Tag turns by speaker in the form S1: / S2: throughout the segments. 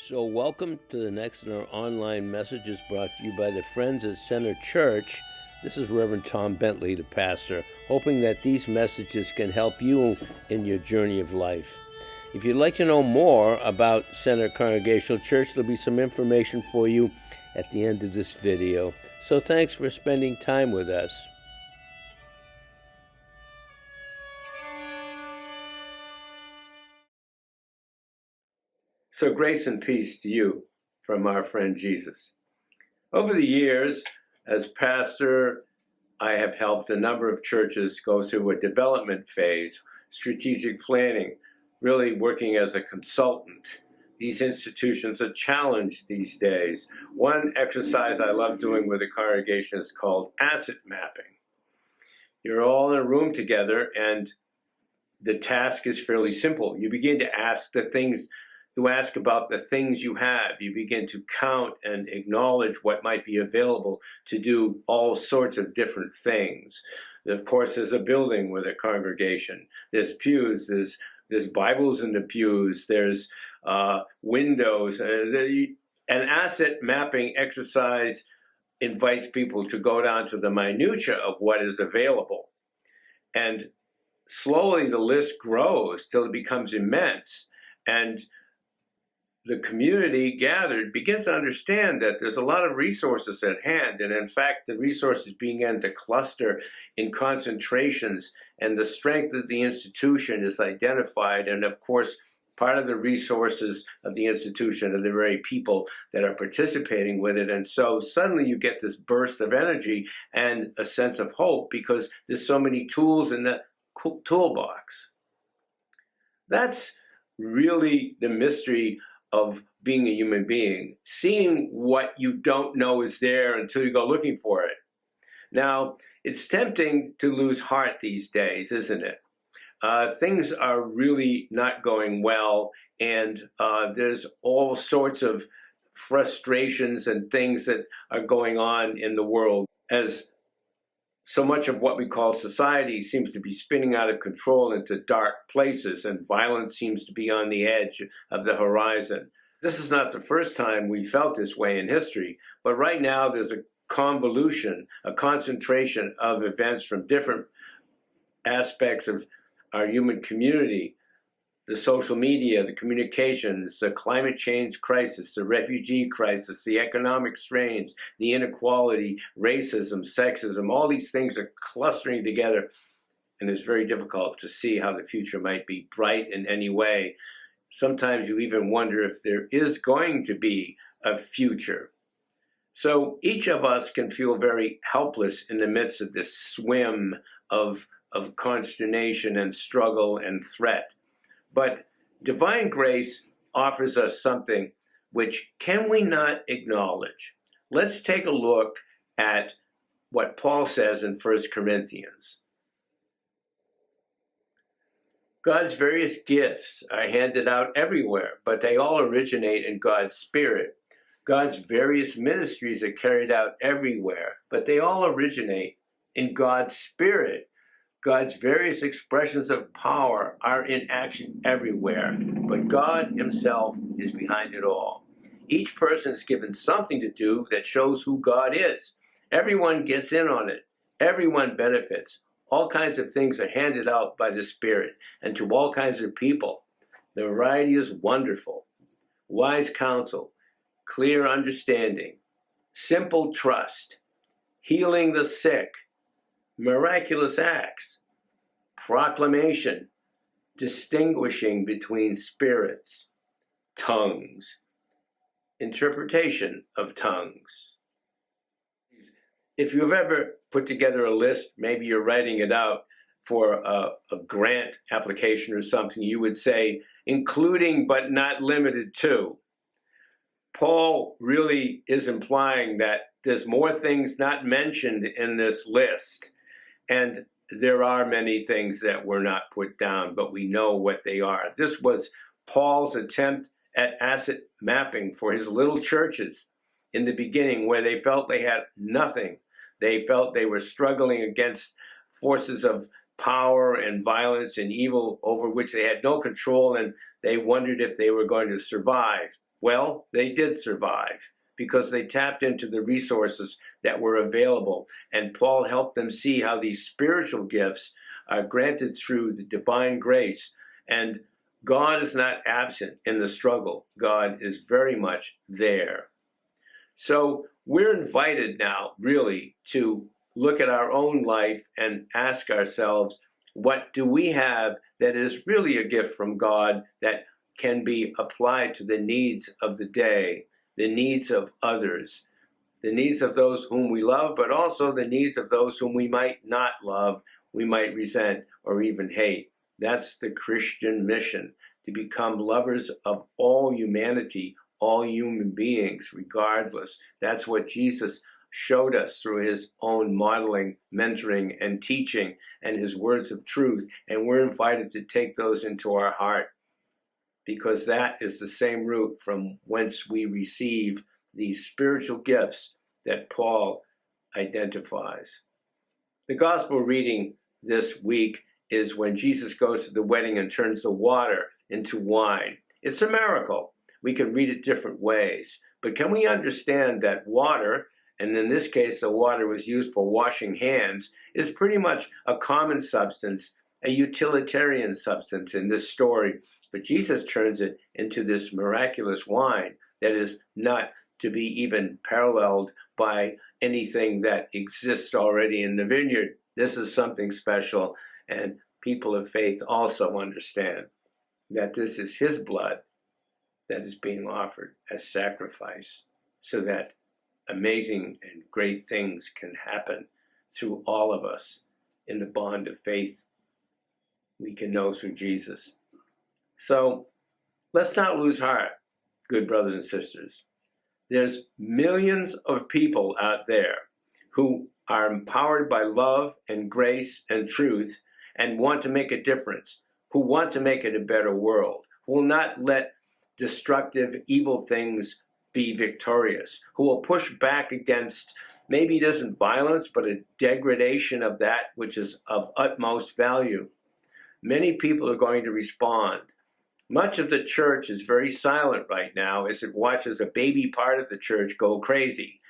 S1: So welcome to the next in our online messages brought to you by the Friends at Center Church. This is Reverend Tom Bentley, the pastor, hoping that these messages can help you in your journey of life. If you'd like to know more about Center Congregational Church, there'll be some information for you at the end of this video. So thanks for spending time with us. So grace and peace to you from our friend Jesus. Over the years, as pastor, I have helped a number of churches go through a development phase, strategic planning, really working as a consultant. These institutions are challenged these days. One exercise I love doing with a congregation is called asset mapping. You're all in a room together and the task is fairly simple. You begin to ask about the things you have. You begin to count and acknowledge what might be available to do all sorts of different things. Of course, there's a building with a congregation. There's pews, there's Bibles in the pews, there's windows. An asset mapping exercise invites people to go down to the minutia of what is available. And slowly the list grows till it becomes immense. And the community gathered begins to understand that there's a lot of resources at hand. And in fact, the resources began to cluster in concentrations, and the strength of the institution is identified. And of course, part of the resources of the institution are the very people that are participating with it. And so suddenly you get this burst of energy and a sense of hope because there's so many tools in the toolbox. That's really the mystery of being a human being, seeing what you don't know is there until you go looking for it. Now, it's tempting to lose heart these days, isn't it? Things are really not going well, and there's all sorts of frustrations and things that are going on in the world as so much of what we call society seems to be spinning out of control into dark places, and violence seems to be on the edge of the horizon. This is not the first time we felt this way in history, but right now there's a convolution, a concentration of events from different aspects of our human community. The social media, the communications, the climate change crisis, the refugee crisis, the economic strains, the inequality, racism, sexism, all these things are clustering together, and it's very difficult to see how the future might be bright in any way. Sometimes you even wonder if there is going to be a future. So each of us can feel very helpless in the midst of this swim of consternation and struggle and threat. But divine grace offers us something which can we not acknowledge? Let's take a look at what Paul says in 1 Corinthians. God's various gifts are handed out everywhere, but they all originate in God's Spirit. God's various ministries are carried out everywhere, but they all originate in God's Spirit. God's various expressions of power are in action everywhere, but God himself is behind it all. Each person is given something to do that shows who God is. Everyone gets in on it. Everyone benefits. All kinds of things are handed out by the Spirit and to all kinds of people. The variety is wonderful. Wise counsel, clear understanding, simple trust, healing the sick, miraculous acts, proclamation, distinguishing between spirits, tongues, interpretation of tongues. If you've ever put together a list, maybe you're writing it out for a grant application or something, you would say, including but not limited to. Paul really is implying that there's more things not mentioned in this list. And there are many things that were not put down, but we know what they are. This was Paul's attempt at asset mapping for his little churches in the beginning, where they felt they had nothing. They felt they were struggling against forces of power and violence and evil over which they had no control, and they wondered if they were going to survive. Well, they did survive because they tapped into the resources that were available. And Paul helped them see how these spiritual gifts are granted through the divine grace. And God is not absent in the struggle. God is very much there. So we're invited now, really, to look at our own life and ask ourselves, what do we have that is really a gift from God that can be applied to the needs of the day, the needs of others, the needs of those whom we love, but also the needs of those whom we might not love, we might resent, or even hate. That's the Christian mission, to become lovers of all humanity, all human beings, regardless. That's what Jesus showed us through his own modeling, mentoring, and teaching, and his words of truth. And we're invited to take those into our heart, because that is the same root from whence we receive these spiritual gifts that Paul identifies. The gospel reading this week is when Jesus goes to the wedding and turns the water into wine. It's a miracle. We can read it different ways, but can we understand that water, and in this case the water was used for washing hands, is pretty much a common substance, a utilitarian substance in this story, but Jesus turns it into this miraculous wine that is not to be even paralleled by anything that exists already in the vineyard. This is something special, and people of faith also understand that this is his blood that is being offered as sacrifice, so that amazing and great things can happen through all of us in the bond of faith we can know through Jesus. So let's not lose heart, good brothers and sisters. There's millions of people out there who are empowered by love and grace and truth and want to make a difference, who want to make it a better world, who will not let destructive, evil things be victorious, who will push back against, maybe it isn't violence, but a degradation of that which is of utmost value. Many people are going to respond. Much of the church is very silent right now as it watches a baby part of the church go crazy.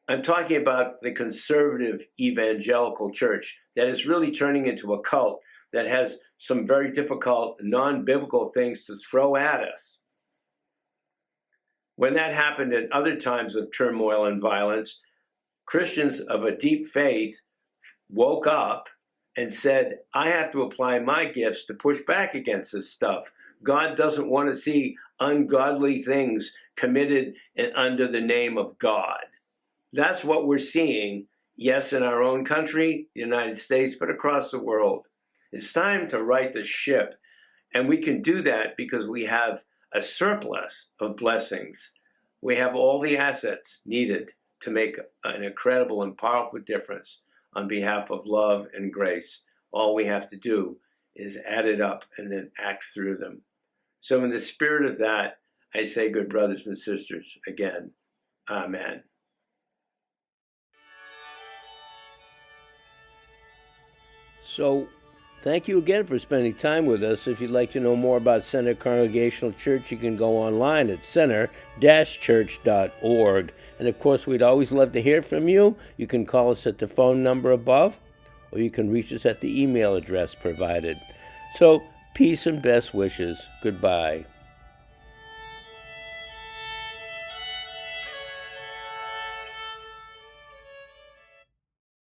S1: I'm talking about the conservative evangelical church that is really turning into a cult that has some very difficult, non-biblical things to throw at us. When that happened at other times of turmoil and violence, Christians of a deep faith woke up and said, I have to apply my gifts to push back against this stuff. God doesn't want to see ungodly things committed under the name of God. That's what we're seeing, yes, in our own country, the United States, but across the world. It's time to right the ship, and we can do that because we have a surplus of blessings. We have all the assets needed to make an incredible and powerful difference on behalf of love and grace. All we have to do is add it up and then act through them. So in the spirit of that, I say, good brothers and sisters, again, amen.
S2: So, thank you again for spending time with us. If you'd like to know more about Center Congregational Church, you can go online at center-church.org. And of course, we'd always love to hear from you. You can call us at the phone number above, or you can reach us at the email address provided. So, peace and best wishes. Goodbye.